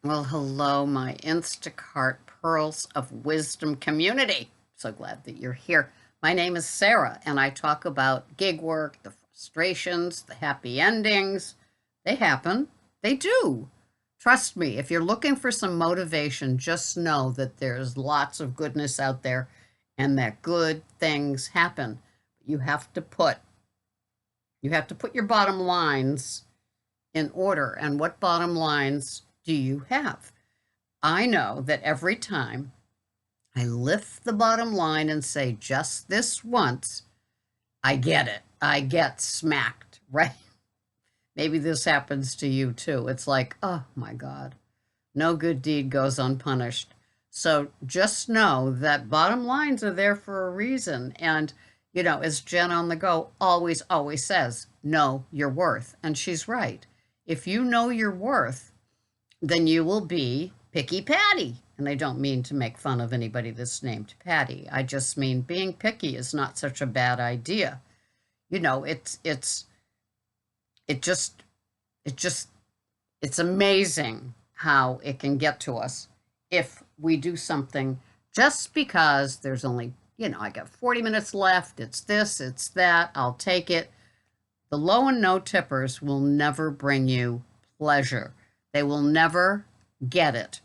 Well, hello, my Instacart Pearls of Wisdom community. So glad that you're here. My name is Sarah, and I talk about gig work, the frustrations, the happy endings. They happen, they do. Trust me, if you're looking for some motivation, just know that there's lots of goodness out there and that good things happen. You have to put you have to put your bottom lines in order. And what bottom lines do you have? I know that every time I lift the bottom line and say just this once, I get it. I get smacked, right? Maybe this happens to you too. It's like, oh my God, no good deed goes unpunished. So just know that bottom lines are there for a reason. And, as Jen on the Go always says, know your worth. And she's right. If you know your worth, then you will be Picky Patty. And I don't mean to make fun of anybody that's named Patty. I just mean being picky is not such a bad idea. You know, it just it just it's amazing how it can get to us if we do something just because there's only, I got 40 minutes left. It's this, it's that. I'll take it. The low and no tippers will never bring you pleasure. They will never get it,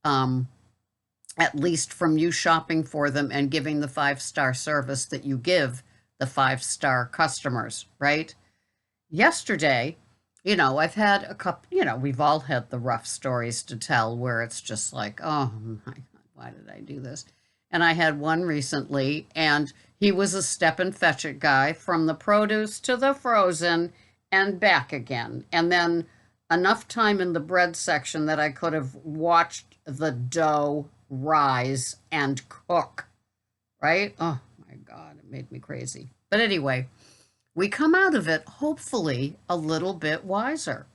at least from you shopping for them and giving the 5-star service that you give the 5-star customers, right? Yesterday, I've had a couple, we've all had the rough stories to tell where it's just like, oh my God, why did I do this? And I had one recently, and he was a step and fetch it guy from the produce to the frozen and back again. And then enough time in the bread section that I could have watched the dough rise and cook, right? Oh my God, it made me crazy. But anyway, we come out of it hopefully a little bit wiser.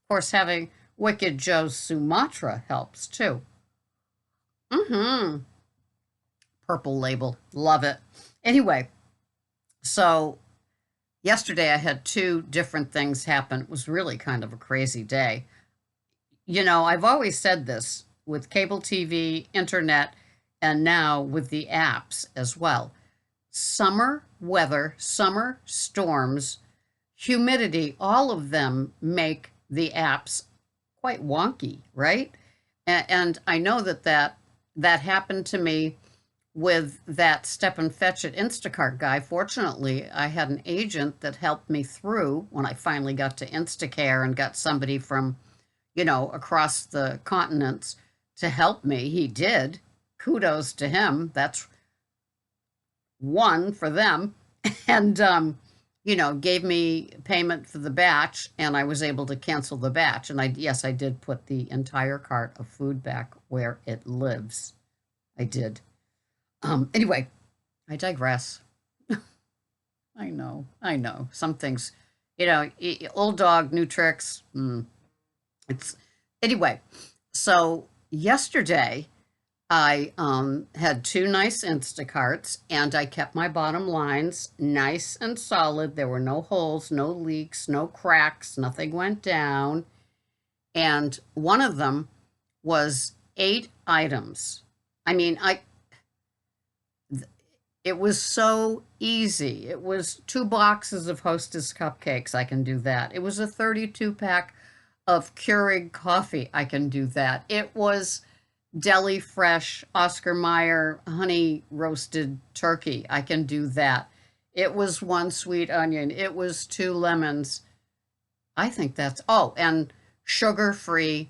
Of course, having Wicked Joe's Sumatra helps too. Mm-hmm. Purple label. Love it. Anyway, so yesterday I had two different things happen. It was really kind of a crazy day. I've always said this with cable TV, internet, and now with the apps as well. Summer weather, summer storms, humidity, all of them make the apps quite wonky, right? And I know that happened to me with that step and fetch at Instacart guy. Fortunately, I had an agent that helped me through when I finally got to Instacare and got somebody from, across the continents to help me. He did. Kudos to him. That's one for them. And, gave me payment for the batch, and I was able to cancel the batch. And yes, I did put the entire cart of food back where it lives. I did. Anyway, I digress. I know. Some things, old dog, new tricks. It's anyway. So yesterday, I had two nice Instacarts, and I kept my bottom lines nice and solid. There were no holes, no leaks, no cracks, nothing went down. And one of them was 8 items. I mean, it was so easy. It was 2 boxes of Hostess cupcakes. I can do that. It was a 32 pack of Keurig coffee. I can do that. It was deli fresh Oscar Mayer honey roasted turkey. I can do that. It was 1 sweet onion. It was 2 lemons. I think that's, and sugar free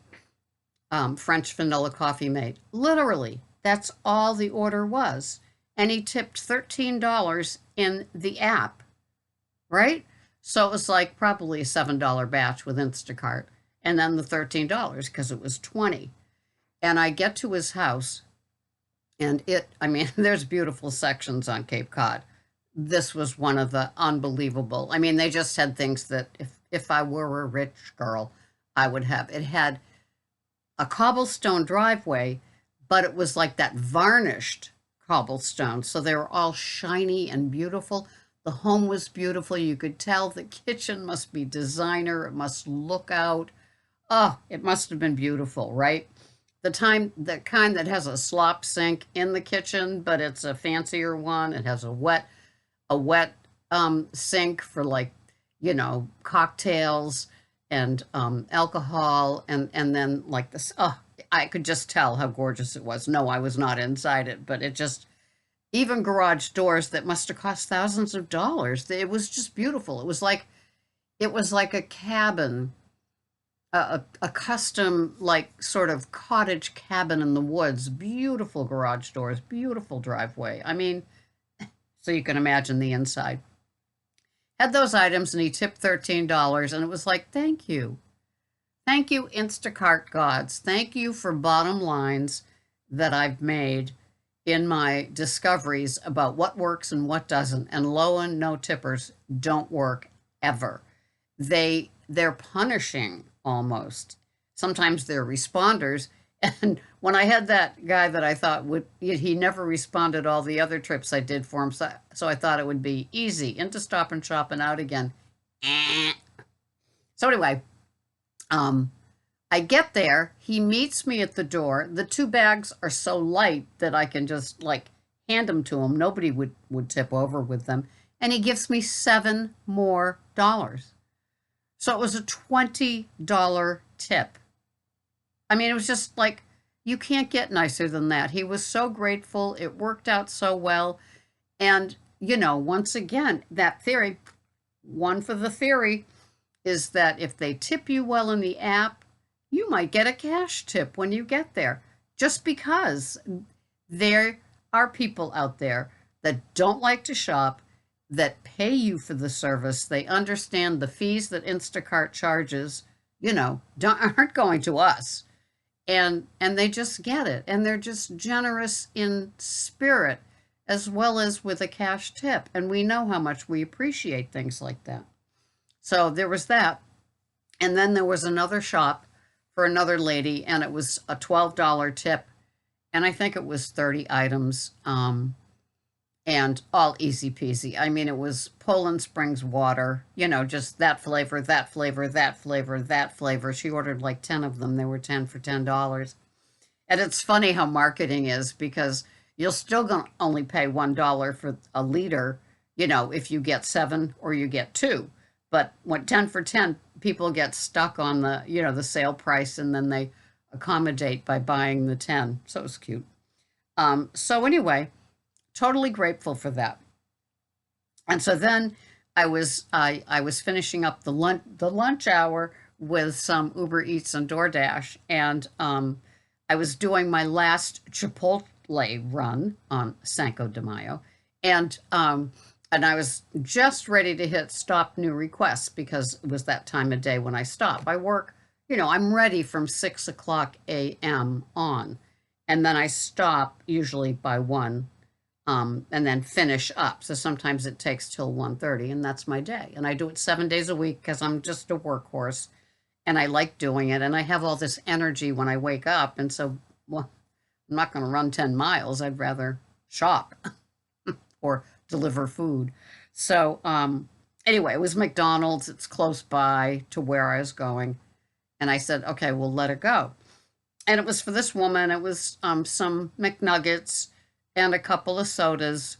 French vanilla coffee mate. Literally, that's all the order was. And he tipped $13 in the app, right? So it was like probably a $7 batch with Instacart. And then the $13 because it was 20. And I get to his house, and there's beautiful sections on Cape Cod. This was one of the unbelievable. They just had things that if I were a rich girl, I would have. It had a cobblestone driveway, but it was like that varnished cobblestone. So they were all shiny and beautiful. The home was beautiful. You could tell the kitchen must be designer. It must look out Oh, it must have been beautiful, right? The kind that has a slop sink in the kitchen, but it's a fancier one. It has a wet sink for, like, cocktails and alcohol, and then like this. Oh, I could just tell how gorgeous it was. No, I was not inside it, but it just, even garage doors that must have cost thousands of dollars. It was just beautiful. It was like a cabin, a custom, like, sort of cottage cabin in the woods. Beautiful garage doors, beautiful driveway. I mean, so you can imagine the inside. Had those items, and he tipped $13, and it was like, thank you. Thank you, Instacart gods. Thank you for bottom lines that I've made in my discoveries about what works and what doesn't. And low and no tippers don't work ever. They're punishing almost. Sometimes they're responders. And when I had that guy that I thought he never responded all the other trips I did for him, so I thought it would be easy into Stop and Shop and out again. So anyway, I get there. He meets me at the door. The two bags are so light that I can just, like, hand them to him. Nobody would tip over with them. And he gives me $7 more. So it was a $20 tip. I mean, it was just like, you can't get nicer than that. He was so grateful. It worked out so well. And, once again, that theory, one for the theory, is that if they tip you well in the app, you might get a cash tip when you get there. Just because there are people out there that don't like to shop, that pay you for the service. They understand the fees that Instacart charges, aren't going to us. And they just get it. And they're just generous in spirit as well as with a cash tip. And we know how much we appreciate things like that. So there was that. And then there was another shop for another lady, and it was a $12 tip. And I think it was 30 items, and all easy peasy. I mean, it was Poland Springs water, just that flavor, that flavor, that flavor, that flavor. She ordered like 10 of them. They were 10 for $10. And it's funny how marketing is, because you'll still gonna only pay $1 for a liter, if you get 7 or you get 2. But when 10 for 10, people get stuck on the sale price, and then they accommodate by buying the 10. So it was cute. So anyway, totally grateful for that. And so then I was finishing up the lunch hour with some Uber Eats and DoorDash, and I was doing my last Chipotle run on Cinco de Mayo, and I was just ready to hit stop new requests, because it was that time of day when I stop. I work, I'm ready from 6 o'clock a.m. on, and then I stop usually by 1, and then finish up. So sometimes it takes till 1:30, and that's my day. And I do it 7 days a week because I'm just a workhorse, and I like doing it. And I have all this energy when I wake up. And so, well, I'm not going to run 10 miles. I'd rather shop or deliver food. So anyway, it was McDonald's. It's close by to where I was going. And I said, okay, we'll let it go. And it was for this woman. It was some McNuggets and a couple of sodas.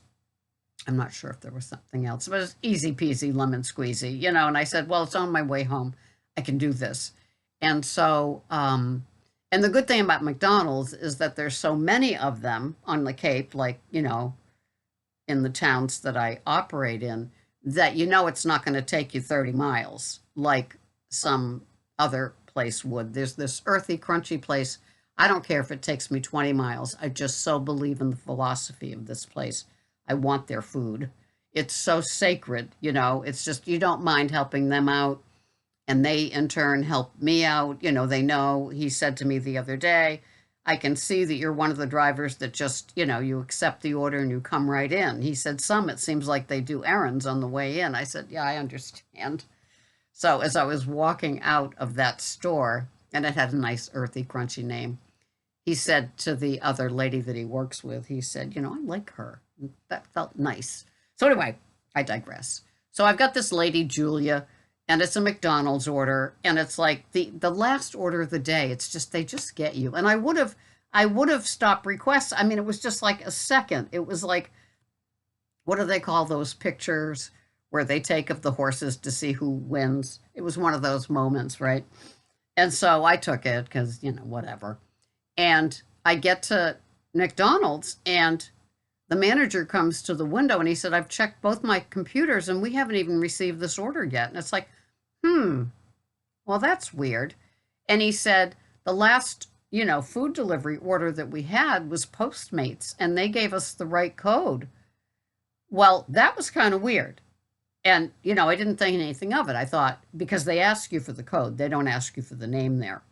I'm not sure if there was something else, but it was easy peasy, lemon squeezy, and I said, well, it's on my way home. I can do this. And so, and the good thing about McDonald's is that there's so many of them on the Cape, like, in the towns that I operate in, that it's not going to take you 30 miles like some other place would. There's this earthy, crunchy place. I don't care if it takes me 20 miles. I just so believe in the philosophy of this place. I want their food. It's so sacred, it's just, you don't mind helping them out, and they in turn help me out. They know, he said to me the other day, I can see that you're one of the drivers that just, you accept the order and you come right in. He said, some, it seems like they do errands on the way in. I said, yeah, I understand. So as I was walking out of that store, and it had a nice earthy, crunchy name, he said to the other lady that he works with, he said, I like her. That felt nice. So anyway, I digress. So I've got this lady, Julia, and it's a McDonald's order, and it's like the last order of the day. It's just they just get you. And I would have stopped requests. I mean, it was just like a second. It was like, what do they call those pictures where they take of the horses to see who wins? It was one of those moments, right? And so I took it because, whatever. And I get to McDonald's, and the manager comes to the window and he said, I've checked both my computers and we haven't even received this order yet. And it's like, well, that's weird. And he said, the last, food delivery order that we had was Postmates and they gave us the right code. Well, that was kind of weird. And, I didn't think anything of it. I thought, because they ask you for the code, they don't ask you for the name there.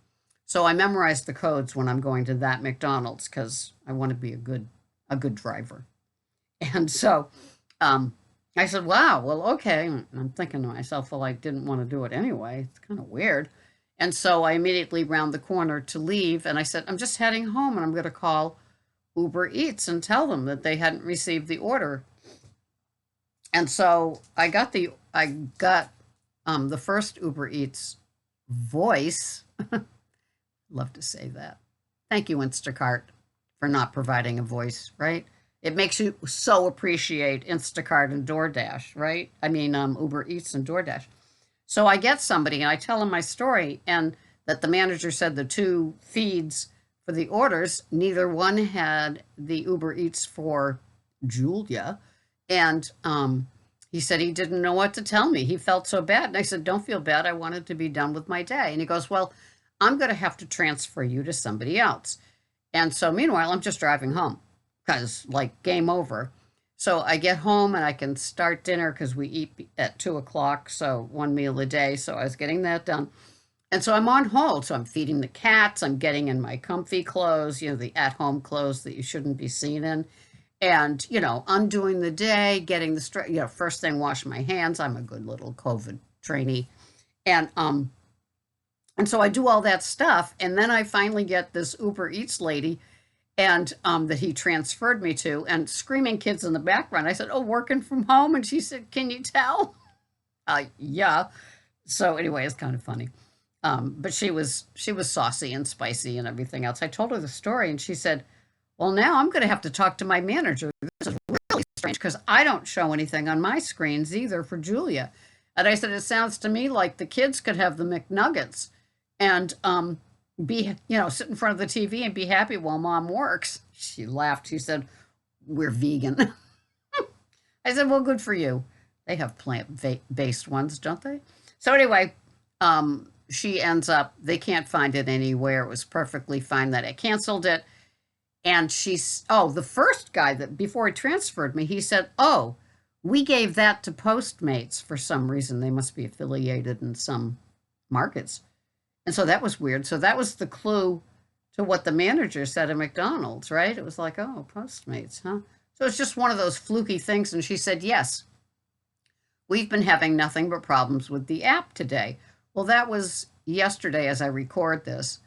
So I memorized the codes when I'm going to that McDonald's because I want to be a good driver. And so I said, wow, well, okay. And I'm thinking to myself, well, I didn't want to do it anyway. It's kind of weird. And so I immediately round the corner to leave. And I said, I'm just heading home and I'm going to call Uber Eats and tell them that they hadn't received the order. And so I got the first Uber Eats voice. Love to say that. Thank you, Instacart, for not providing a voice, right? It makes you so appreciate Instacart and DoorDash, right? I mean, Uber Eats and DoorDash. So I get somebody and I tell them my story, and that the manager said the two feeds for the orders, neither one had the Uber Eats for Julia. And he said he didn't know what to tell me. He felt so bad. And I said, don't feel bad. I wanted to be done with my day. And he goes, well, I'm going to have to transfer you to somebody else. And so meanwhile, I'm just driving home because, like, game over. So I get home and I can start dinner because we eat at 2 o'clock. So one meal a day. So I was getting that done. And so I'm on hold. So I'm feeding the cats. I'm getting in my comfy clothes, the at-home clothes that you shouldn't be seen in. And, undoing the day, getting the first thing, wash my hands. I'm a good little COVID trainee. And so I do all that stuff. And then I finally get this Uber Eats lady and that he transferred me to, and screaming kids in the background. I said, oh, working from home? And she said, can you tell? Yeah. So anyway, it's kind of funny. But she was saucy and spicy and everything else. I told her the story and she said, well, now I'm going to have to talk to my manager. This is really strange because I don't show anything on my screens either for Julia. And I said, it sounds to me like the kids could have the McNuggets and be, sit in front of the TV and be happy while mom works. She laughed. She said, we're vegan. I said, well, good for you. They have plant-based ones, don't they? So anyway, she ends up, they can't find it anywhere. It was perfectly fine that I canceled it. And the first guy that before he transferred me, he said, oh, we gave that to Postmates for some reason. They must be affiliated in some markets. And so that was weird. So that was the clue to what the manager said at McDonald's, right? It was like, oh, Postmates, huh? So it's just one of those fluky things. And she said, yes, we've been having nothing but problems with the app today. Well, that was yesterday as I record this.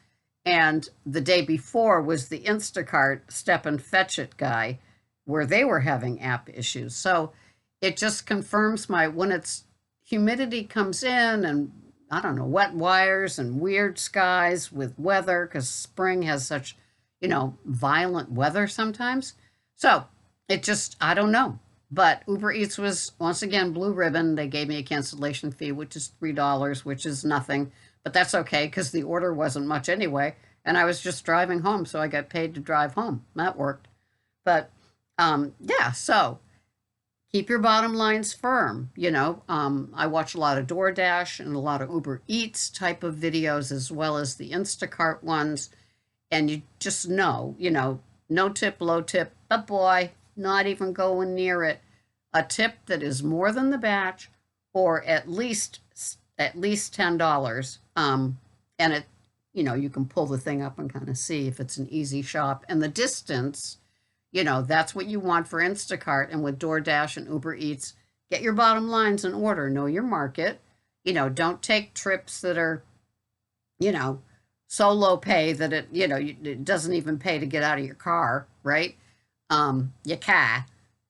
And the day before was the Instacart Step and Fetch It guy where they were having app issues. So it just confirms when it's humidity comes in and I don't know, wet wires and weird skies with weather because spring has such, violent weather sometimes. So it just, I don't know. But Uber Eats was, once again, blue ribbon. They gave me a cancellation fee, which is $3, which is nothing. But that's okay because the order wasn't much anyway. And I was just driving home, so I got paid to drive home. That worked. But, yeah, so keep your bottom lines firm. I watch a lot of DoorDash and a lot of Uber Eats type of videos as well as the Instacart ones. And you just know, no tip, low tip, but boy, not even going near it. A tip that is more than the batch or at least $10. And it, you can pull the thing up and kind of see if it's an easy shop. And the distance, that's what you want for Instacart. And with DoorDash and Uber Eats, get your bottom lines in order. Know your market. Don't take trips that are, so low pay that it doesn't even pay to get out of your car, right? Your car.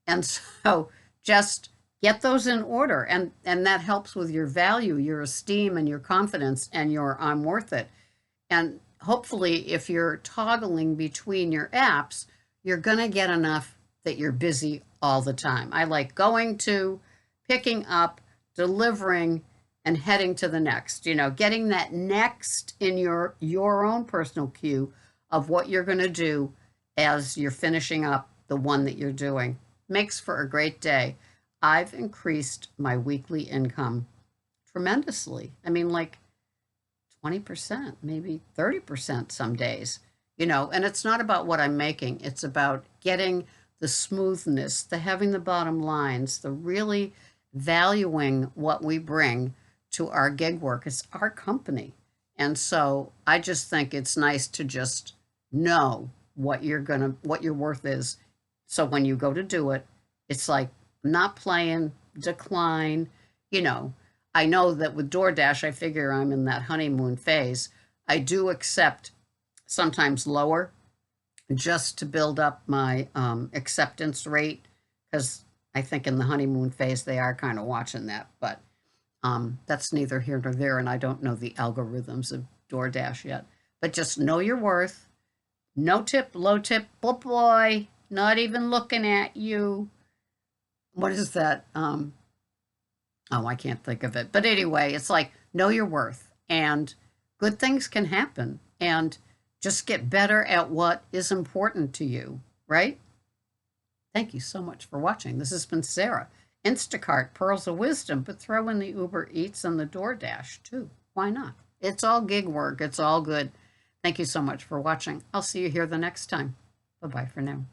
And so just Get those in order, and that helps with your value, your esteem, and your confidence, and your I'm worth it. And hopefully, if you're toggling between your apps, you're going to get enough that you're busy all the time. I like going to, picking up, delivering, and heading to the next. Getting that next in your own personal queue of what you're going to do as you're finishing up the one that you're doing makes for a great day. I've increased my weekly income tremendously. I mean, like 20%, maybe 30% some days, and it's not about what I'm making. It's about getting the smoothness, the having the bottom lines, the really valuing what we bring to our gig work. It's our company. And so I just think it's nice to just know what your worth is. So when you go to do it, it's like not playing, decline, you know, I know that with DoorDash, I figure I'm in that honeymoon phase. I do accept sometimes lower just to build up my acceptance rate because I think in the honeymoon phase they are kind of watching that. But that's neither here nor there, and I don't know the algorithms of DoorDash yet. But just know your worth. No tip, low tip, boy, not even looking at you. What is that? Oh, I can't think of it. But anyway, it's like know your worth and good things can happen and just get better at what is important to you, right? Thank you so much for watching. This has been Sarah. Instacart, Pearls of Wisdom, but throw in the Uber Eats and the DoorDash too. Why not? It's all gig work. It's all good. Thank you so much for watching. I'll see you here the next time. Bye-bye for now.